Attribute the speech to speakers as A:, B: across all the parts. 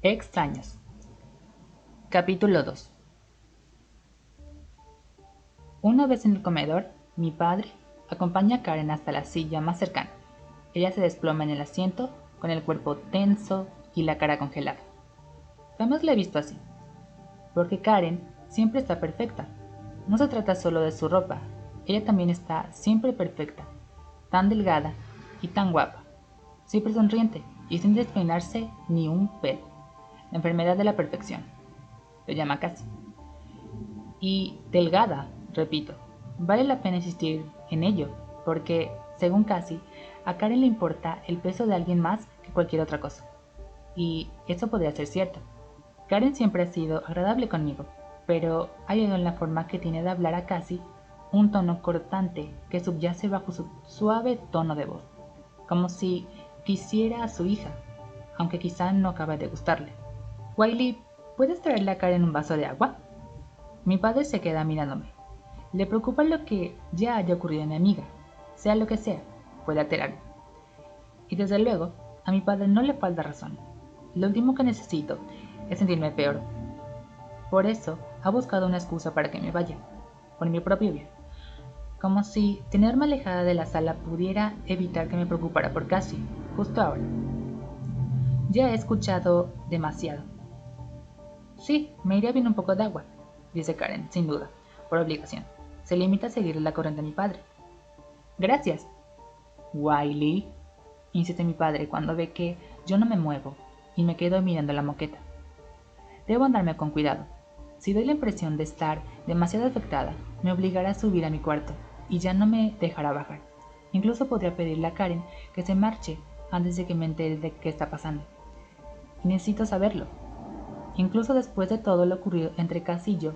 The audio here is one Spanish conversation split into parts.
A: Extraños. Capítulo 2. Una vez en el comedor, mi padre acompaña a Karen hasta la silla más cercana. Ella se desploma en el asiento, con el cuerpo tenso y la cara congelada. Jamás la he visto así, porque Karen siempre está perfecta. No se trata solo de su ropa, ella también está siempre perfecta, tan delgada y tan guapa, siempre sonriente y sin despeinarse ni un pelo. La enfermedad de la perfección, lo llama casi. Y delgada, repito. Vale la pena insistir en ello, porque, según Cassie, a Karen le importa el peso de alguien más que cualquier otra cosa. Y eso podría ser cierto. Karen siempre ha sido agradable conmigo, pero hay algo en la forma que tiene de hablar a Cassie, un tono cortante que subyace bajo su suave tono de voz, como si quisiera a su hija, aunque quizá no acabe de gustarle. Wiley, ¿puedes traerle a Karen un vaso de agua? Mi padre se queda mirándome. Le preocupa lo que ya haya ocurrido a mi amiga, sea lo que sea, puede alterarme. Y desde luego, a mi padre no le falta razón. Lo último que necesito es sentirme peor. Por eso ha buscado una excusa para que me vaya, por mi propio bien. Como si tenerme alejada de la sala pudiera evitar que me preocupara por Cassie, justo ahora. Ya he escuchado demasiado. Sí, me iría bien un poco de agua, dice Karen, sin duda, por obligación. Se limita a seguir la corriente de mi padre. Gracias. Wiley, insiste mi padre cuando ve que yo no me muevo y me quedo mirando la moqueta. Debo andarme con cuidado. Si doy la impresión de estar demasiado afectada, me obligará a subir a mi cuarto y ya no me dejará bajar. Incluso podría pedirle a Karen que se marche antes de que me entere de qué está pasando. Y necesito saberlo. Incluso después de todo lo ocurrido entre Cassie y yo,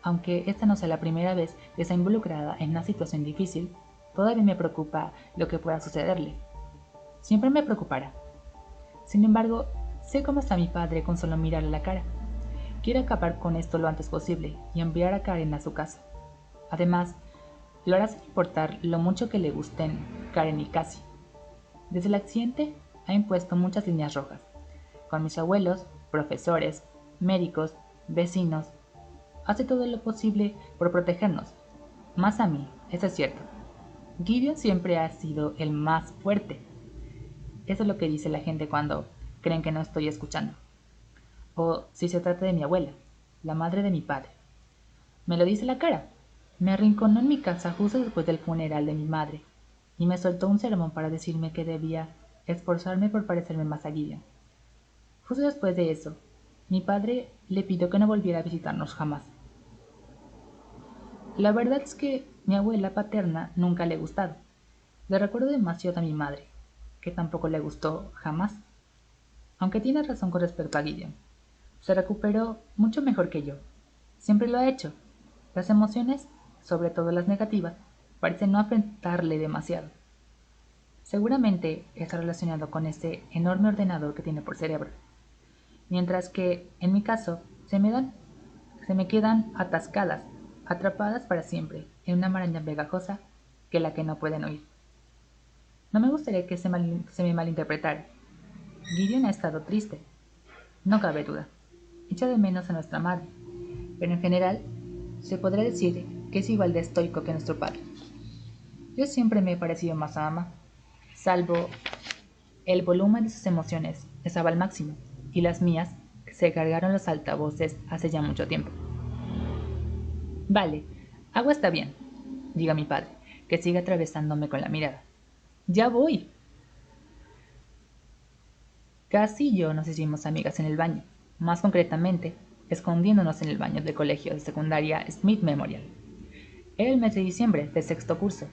A: aunque esta no sea la primera vez que está involucrada en una situación difícil, todavía me preocupa lo que pueda sucederle. Siempre me preocupará. Sin embargo, sé cómo está mi padre con solo mirarle la cara. Quiere acabar con esto lo antes posible y enviar a Karen a su casa. Además, lo hará sin importar lo mucho que le gusten Karen y Cassie. Desde el accidente ha impuesto muchas líneas rojas. Con mis abuelos, profesores, médicos, vecinos, hace todo lo posible por protegernos. Más a mí, eso es cierto. Gideon siempre ha sido el más fuerte. Eso es lo que dice la gente cuando creen que no estoy escuchando. O si se trata de mi abuela, la madre de mi padre. Me lo dice la cara. Me arrinconó en mi casa justo después del funeral de mi madre y me soltó un sermón para decirme que debía esforzarme por parecerme más a Gideon. Justo después de eso, mi padre le pidió que no volviera a visitarnos jamás. La verdad es que mi abuela paterna nunca le he gustado. Le recuerdo demasiado a mi madre, que tampoco le gustó jamás. Aunque tiene razón con respecto a Gideon. Se recuperó mucho mejor que yo. Siempre lo ha hecho. Las emociones, sobre todo las negativas, parecen no afectarle demasiado. Seguramente está relacionado con ese enorme ordenador que tiene por cerebro. Mientras que, en mi caso, se me quedan atascadas, atrapadas para siempre, en una maraña pegajosa que la que no pueden oír. No me gustaría que se me malinterpretara. Gideon ha estado triste, no cabe duda. Echa de menos a nuestra madre, pero en general se podrá decir que es igual de estoico que nuestro padre. Yo siempre me he parecido más a mamá, salvo el volumen de sus emociones estaba al máximo, y las mías se cargaron los altavoces hace ya mucho tiempo. Vale, agua está bien, diga mi padre, que sigue atravesándome con la mirada. Ya voy. Casi y yo nos hicimos amigas en el baño, más concretamente, escondiéndonos en el baño del colegio de secundaria Smith Memorial. Era el mes de diciembre del sexto curso,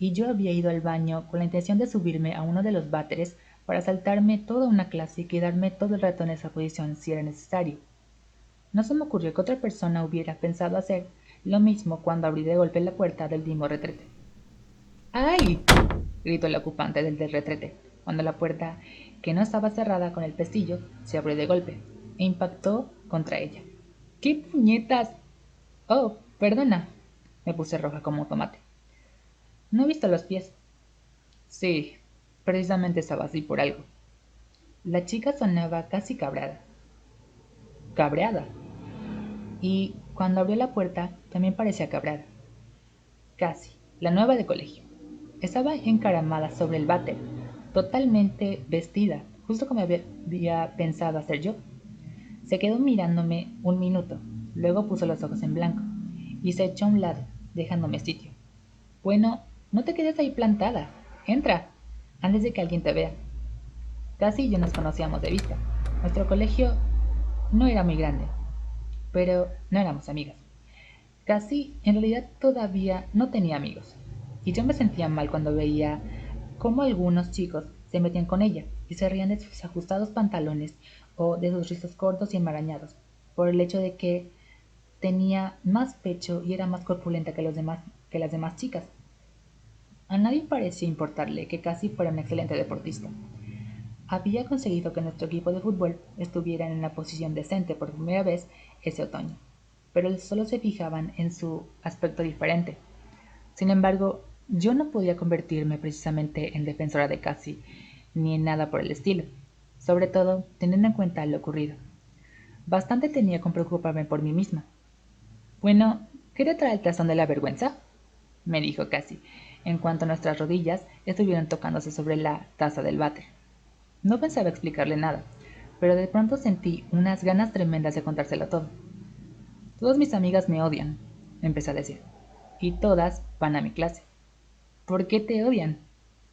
A: y yo había ido al baño con la intención de subirme a uno de los váteres para saltarme toda una clase y quedarme todo el rato en esa posición si era necesario. No se me ocurrió que otra persona hubiera pensado hacer lo mismo cuando abrí de golpe la puerta del mismo retrete. ¡Ay! Gritó el ocupante del retrete, cuando la puerta, que no estaba cerrada con el pestillo, se abrió de golpe e impactó contra ella. ¡Qué puñetas! Oh, perdona. Me puse roja como un tomate. No he visto los pies. Sí, precisamente estaba así por algo. La chica sonaba casi cabrada. cabreada. Y cuando abrió la puerta también parecía cabreada. Casi, la nueva de colegio. Estaba encaramada sobre el váter, totalmente vestida, justo como había pensado hacer yo. Se quedó mirándome un minuto, luego puso los ojos en blanco y se echó a un lado, dejándome sitio. Bueno, no te quedes ahí plantada. Entra, antes de que alguien te vea. Casi yo nos conocíamos de vista. Nuestro colegio no era muy grande, pero no éramos amigas. Casi en realidad todavía no tenía amigos. Y yo me sentía mal cuando veía cómo algunos chicos se metían con ella y se reían de sus ajustados pantalones o de sus rizos cortos y enmarañados, por el hecho de que tenía más pecho y era más corpulenta que las demás chicas. A nadie parecía importarle que casi fuera un excelente deportista. Había conseguido que nuestro equipo de fútbol estuviera en una posición decente por primera vez ese otoño, pero solo se fijaban en su aspecto diferente. Sin embargo, yo no podía convertirme precisamente en defensora de Cassie, ni en nada por el estilo, sobre todo teniendo en cuenta lo ocurrido. Bastante tenía con preocuparme por mí misma. Bueno, ¿qué te trae el tazón de la vergüenza? Me dijo Cassie, en cuanto nuestras rodillas estuvieron tocándose sobre la taza del váter. No pensaba explicarle nada, pero de pronto sentí unas ganas tremendas de contárselo todo. Todas mis amigas me odian, empecé a decir, y todas van a mi clase. ¿Por qué te odian?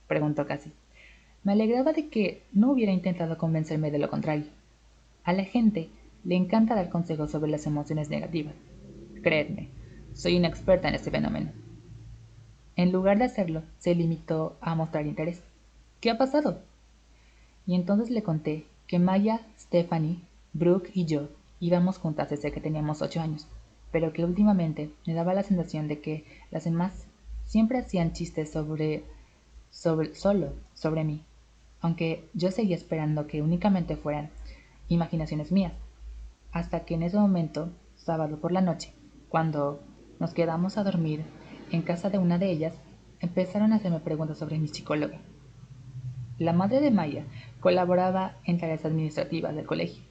A: Preguntó Cassie. Me alegraba de que no hubiera intentado convencerme de lo contrario. A la gente le encanta dar consejos sobre las emociones negativas. Creedme, soy una experta en este fenómeno. En lugar de hacerlo, se limitó a mostrar interés. ¿Qué ha pasado? Y entonces le conté que Maya, Stephanie, Brooke y yo íbamos juntas desde que teníamos 8 años, pero que últimamente me daba la sensación de que las demás siempre hacían chistes solo sobre mí, aunque yo seguía esperando que únicamente fueran imaginaciones mías, hasta que en ese momento, sábado por la noche, cuando nos quedamos a dormir en casa de una de ellas, empezaron a hacerme preguntas sobre mi psicóloga. La madre de Maya colaboraba en tareas administrativas del colegio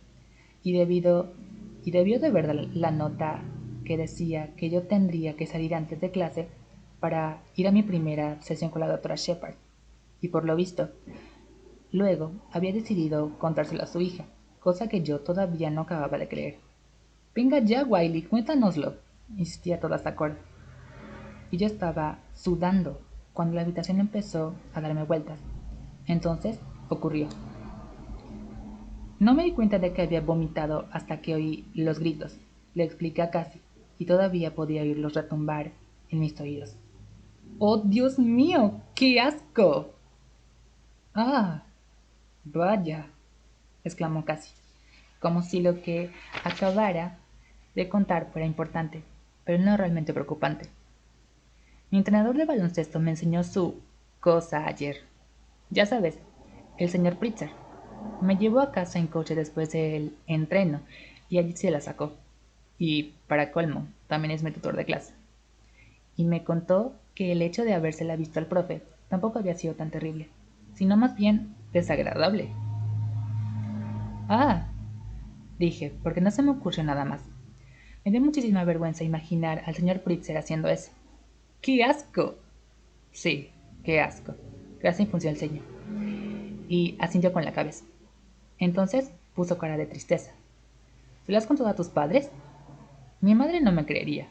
A: y debió de ver la nota que decía que yo tendría que salir antes de clase para ir a mi primera sesión con la doctora Shepard. Y por lo visto, luego había decidido contárselo a su hija, cosa que yo todavía no acababa de creer. Venga ya, Wiley, cuéntanoslo, insistía toda esta corte. Y yo estaba sudando cuando la habitación empezó a darme vueltas. Entonces ocurrió. No me di cuenta de que había vomitado hasta que oí los gritos. Le expliqué a Cassie, y todavía podía oírlos retumbar en mis oídos. ¡Oh, Dios mío! ¡Qué asco! ¡Ah! Vaya, exclamó Cassie, como si lo que acabara de contar fuera importante, pero no realmente preocupante. Mi entrenador de baloncesto me enseñó su cosa ayer. Ya sabes, el señor Pritzer. Me llevó a casa en coche después del entreno y allí se la sacó. Y, para colmo, también es mi tutor de clase. Y me contó que el hecho de habérsela visto al profe tampoco había sido tan terrible, sino más bien desagradable. Ah, dije, porque no se me ocurrió nada más. Me dio muchísima vergüenza imaginar al señor Pritzer haciendo eso. ¡Qué asco! Sí, qué asco. Casi frunció el ceño y asintió con la cabeza. Entonces puso cara de tristeza. ¿Se lo has contado a tus padres? Mi madre no me creería.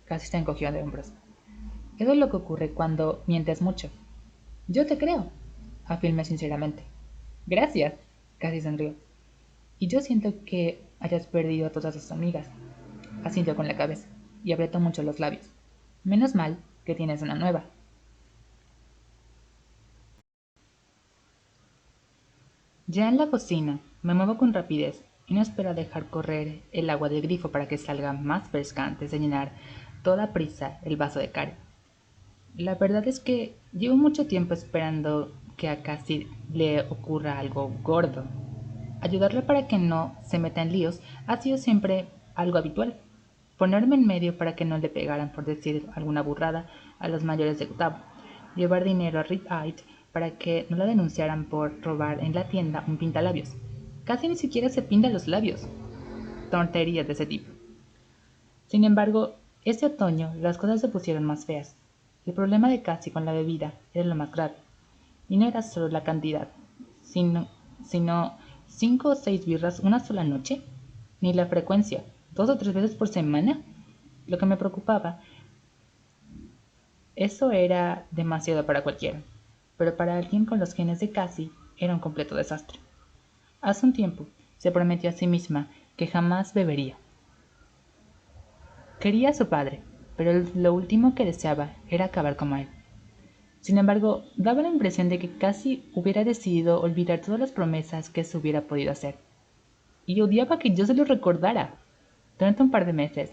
A: Casi se encogió de hombros. Eso es lo que ocurre cuando mientes mucho. Yo te creo, afirmé sinceramente. Gracias, casi sonrió. Y yo siento que hayas perdido a todas tus amigas. Asintió con la cabeza y apretó mucho los labios. Menos mal que tienes una nueva. Ya en la cocina, me muevo con rapidez y no espero a dejar correr el agua del grifo para que salga más fresca antes de llenar toda prisa el vaso de Karen. La verdad es que llevo mucho tiempo esperando que a Cassie le ocurra algo gordo. Ayudarle para que no se meta en líos ha sido siempre algo habitual. Ponerme en medio para que no le pegaran por decir alguna burrada a los mayores de octavo. Llevar dinero a Rip-Eyed para que no la denunciaran por robar en la tienda un pintalabios. Casi ni siquiera se pinta los labios. tonterías de ese tipo. Sin embargo, ese otoño las cosas se pusieron más feas. El problema de Cassie con la bebida era lo más grave, y no era solo la cantidad, sino 5 o 6 birras una sola noche, ni la frecuencia, 2 o 3 veces por semana. Lo que me preocupaba, eso era demasiado para cualquiera, pero para alguien con los genes de Cassie era un completo desastre. Hace un tiempo se prometió a sí misma que jamás bebería. Quería a su padre, pero lo último que deseaba era acabar como él. Sin embargo, daba la impresión de que casi hubiera decidido olvidar todas las promesas que se hubiera podido hacer. Y odiaba que yo se lo recordara. Durante un par de meses,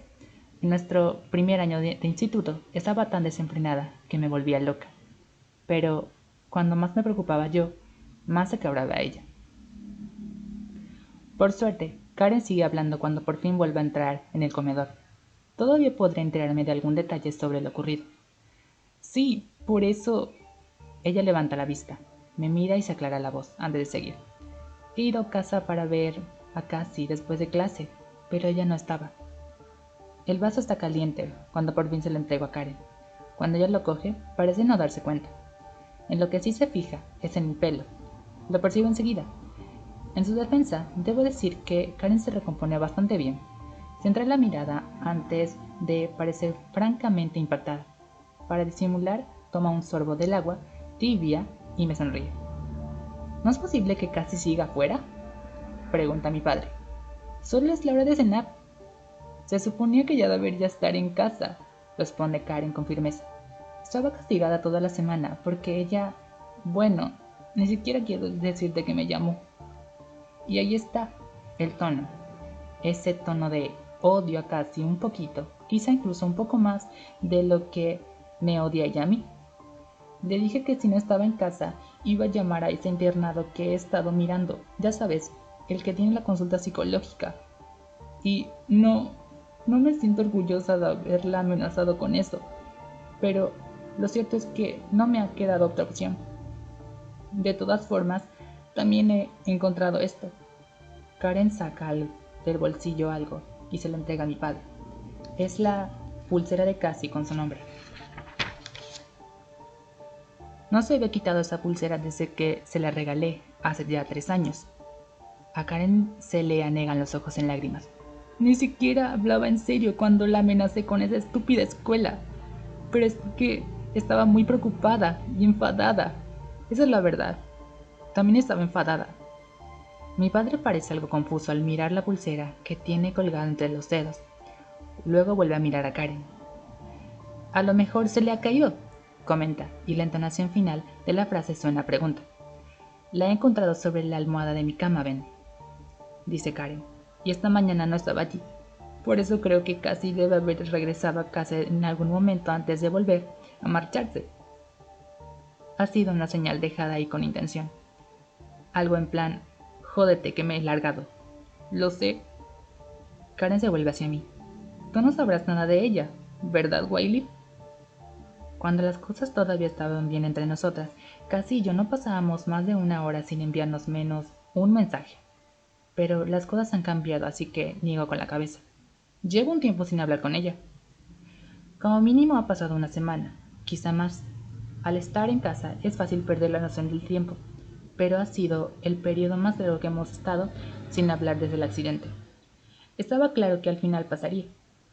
A: en nuestro primer año de instituto, estaba tan desenfrenada que me volvía loca. Pero cuando más me preocupaba yo, más se quebraba ella. Por suerte, Karen sigue hablando cuando por fin vuelva a entrar en el comedor. Todavía podré enterarme de algún detalle sobre lo ocurrido. Sí, por eso... Ella levanta la vista, me mira y se aclara la voz antes de seguir. He ido a casa para ver a Cassie después de clase, pero ella no estaba. El vaso está caliente cuando por fin se lo entrego a Karen. Cuando ella lo coge, parece no darse cuenta. En lo que sí se fija es en mi pelo. Lo percibo enseguida. En su defensa, debo decir que Karen se recompone bastante bien. Centra la mirada antes de parecer francamente impactada. Para disimular, toma un sorbo del agua tibia y me sonríe. ¿No es posible que Cassie siga afuera?, pregunta mi padre. Solo es la hora de cenar. Se suponía que ya debería estar en casa, responde Karen con firmeza. Estaba castigada toda la semana porque ella... Bueno, ni siquiera quiero decirte que me llamó. Y ahí está, el tono. Ese tono de odio a Cassie un poquito, quizá incluso un poco más de lo que me odia ella a mí. Le dije que si no estaba en casa, iba a llamar a ese internado que he estado mirando, ya sabes, el que tiene la consulta psicológica. Y no me siento orgullosa de haberla amenazado con eso, pero lo cierto es que no me ha quedado otra opción. De todas formas, también he encontrado esto. Karen saca del bolsillo algo y se lo entrega a mi padre. Es la pulsera de Cassie con su nombre. No se había quitado esa pulsera desde que se la regalé hace ya 3 años. A Karen se le anegan los ojos en lágrimas. Ni siquiera hablaba en serio cuando la amenacé con esa estúpida escuela. Pero es que estaba muy preocupada y enfadada. Esa es la verdad. También estaba enfadada. Mi padre parece algo confuso al mirar la pulsera que tiene colgada entre los dedos. Luego vuelve a mirar a Karen. A lo mejor se le ha caído, comenta, y la entonación final de la frase suena a pregunta. La he encontrado sobre la almohada de mi cama, Ben, dice Karen, y esta mañana no estaba allí. Por eso creo que casi debe haber regresado a casa en algún momento antes de volver a marcharse. Ha sido una señal dejada ahí con intención. Algo en plan, jódete que me he largado. Lo sé. Karen se vuelve hacia mí. Tú no sabrás nada de ella, ¿verdad, Wiley? Cuando las cosas todavía estaban bien entre nosotras, Cassie y yo no pasábamos más de 1 hora sin enviarnos menos un mensaje. Pero las cosas han cambiado, así que niego con la cabeza. Llevo un tiempo sin hablar con ella. Como mínimo ha pasado una semana, quizá más. Al estar en casa es fácil perder la noción del tiempo, pero ha sido el periodo más largo que hemos estado sin hablar desde el accidente. Estaba claro que al final pasaría.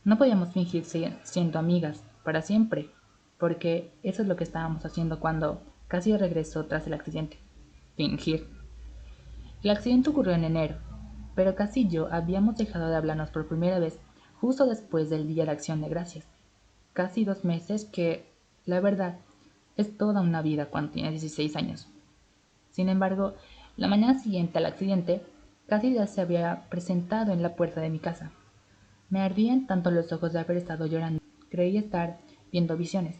A: No podíamos fingir siendo amigas para siempre, porque eso es lo que estábamos haciendo cuando casi regresó tras el accidente. Fingir. El accidente ocurrió en enero, pero Cassie y yo habíamos dejado de hablarnos por primera vez justo después del Día de Acción de Gracias. Casi 2 meses que, la verdad, es toda una vida cuando tienes 16 años. Sin embargo, la mañana siguiente al accidente, Cassie ya se había presentado en la puerta de mi casa. Me ardían tanto los ojos de haber estado llorando. Creí estar viendo visiones.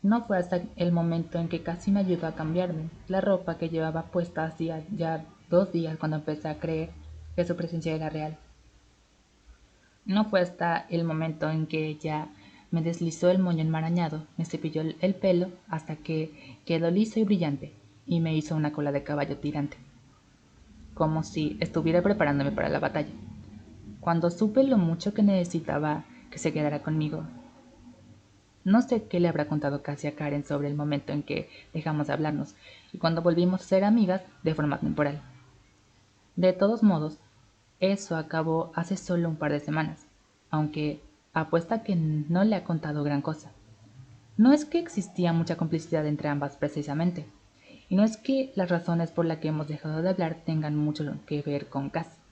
A: No fue hasta el momento en que casi me ayudó a cambiarme la ropa que llevaba puesta hacía ya 2 días cuando empecé a creer que su presencia era real. No fue hasta el momento en que ella me deslizó el moño enmarañado, me cepilló el pelo hasta que quedó liso y brillante, y me hizo una cola de caballo tirante, como si estuviera preparándome para la batalla. cuando supe lo mucho que necesitaba que se quedara conmigo. No sé qué le habrá contado Cassie a Karen sobre el momento en que dejamos de hablarnos y cuando volvimos a ser amigas de forma temporal. De todos modos, eso acabó hace solo un par de semanas, aunque apuesta que no le ha contado gran cosa. No es que existía mucha complicidad entre ambas precisamente, y no es que las razones por las que hemos dejado de hablar tengan mucho que ver con Cassie.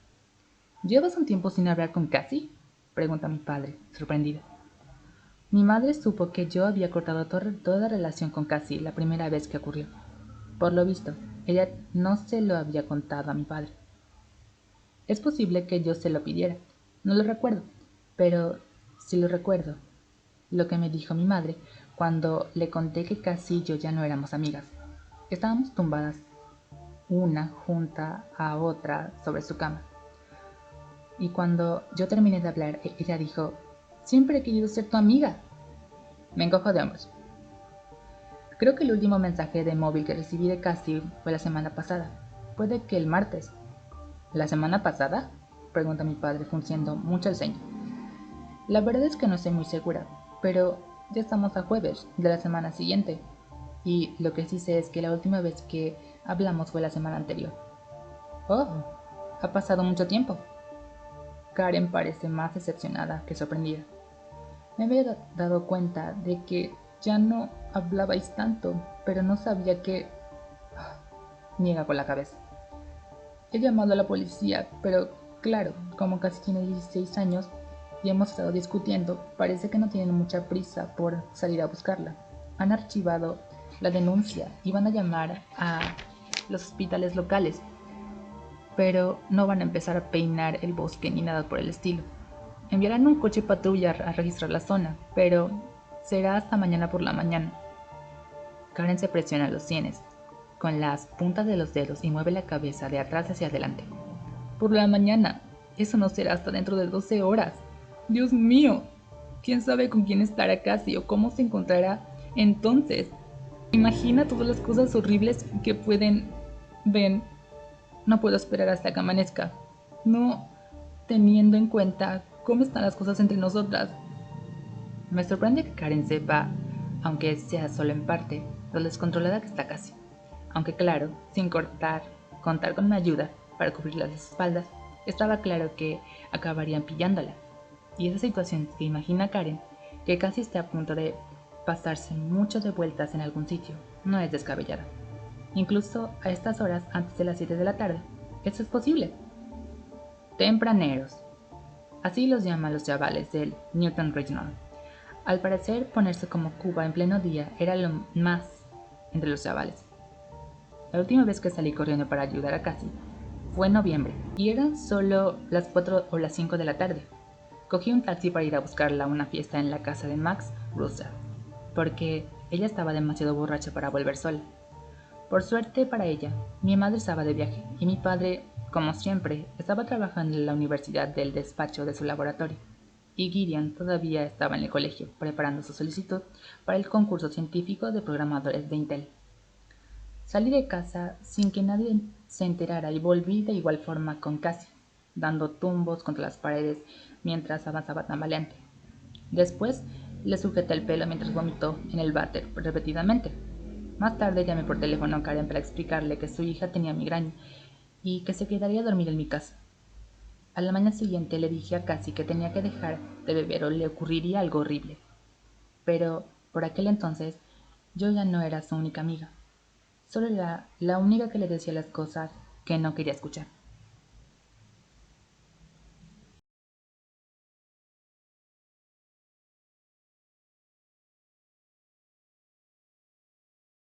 A: ¿Llevas un tiempo sin hablar con Cassie?, pregunta mi padre, sorprendido. Mi madre supo que yo había cortado toda relación con Cassie la primera vez que ocurrió. Por lo visto, ella no se lo había contado a mi padre. Es posible que yo se lo pidiera, no lo recuerdo, pero sí lo recuerdo, lo que me dijo mi madre cuando le conté que Cassie y yo ya no éramos amigas. Estábamos tumbadas, una junta a otra sobre su cama. Y cuando yo terminé de hablar, ella dijo, siempre he querido ser tu amiga. Me encojo de hombros. Creo que el último mensaje de móvil que recibí de Cassie fue la semana pasada. Puede que el martes. ¿La semana pasada?, pregunta mi padre, frunciendo mucho el ceño. La verdad es que no estoy muy segura, pero ya estamos a jueves de la semana siguiente. Y lo que sí sé es que la última vez que hablamos fue la semana anterior. Oh, ha pasado mucho tiempo. Karen parece más decepcionada que sorprendida. Me había dado cuenta de que ya no hablabais tanto, pero no sabía que... Niega con la cabeza. He llamado a la policía, pero claro, como casi tiene 16 años y hemos estado discutiendo, parece que no tienen mucha prisa por salir a buscarla. Han archivado la denuncia y van a llamar a los hospitales locales, pero no van a empezar a peinar el bosque ni nada por el estilo. Enviarán un coche patrulla a registrar la zona, pero será hasta mañana por la mañana. Karen se presiona los sienes con las puntas de los dedos y mueve la cabeza de atrás hacia adelante. Por la mañana. Eso no será hasta dentro de 12 horas. Dios mío. ¿Quién sabe con quién estará Cassie o cómo se encontrará entonces? Imagina todas las cosas horribles que pueden... Ven, no puedo esperar hasta que amanezca. No teniendo en cuenta cómo están las cosas entre nosotras. Me sorprende que Karen sepa, aunque sea solo en parte, lo descontrolada que está Cassie. Aunque claro, sin contar con mi ayuda para cubrir las espaldas, estaba claro que acabarían pillándola. Y esa situación que imagina Karen, que casi esté a punto de pasarse mucho de vueltas en algún sitio, no es descabellada. Incluso a estas horas, antes de las 7 de la tarde, eso es posible. Tempraneros. Así los llaman los chavales del Newton Regional. Al parecer, ponerse como Cuba en pleno día era lo más entre los chavales. La última vez que salí corriendo para ayudar a Cassie fue en noviembre, y eran solo las 4 o las 5 de la tarde. Cogí un taxi para ir a buscarla a una fiesta en la casa de Max Russell, porque ella estaba demasiado borracha para volver sola. Por suerte para ella, mi madre estaba de viaje, y mi padre, como siempre, estaba trabajando en la universidad del despacho de su laboratorio, y Gideon todavía estaba en el colegio, preparando su solicitud para el concurso científico de programadores de Intel. Salí de casa sin que nadie se enterara y volví de igual forma con Cassie, dando tumbos contra las paredes mientras avanzaba tambaleante. Después le sujeté el pelo mientras vomitó en el váter repetidamente. Más tarde llamé por teléfono a Karen para explicarle que su hija tenía migraña y que se quedaría a dormir en mi casa. A la mañana siguiente le dije a Cassie que tenía que dejar de beber o le ocurriría algo horrible. Pero por aquel entonces yo ya no era su única amiga. Solo era la única que le decía las cosas que no quería escuchar.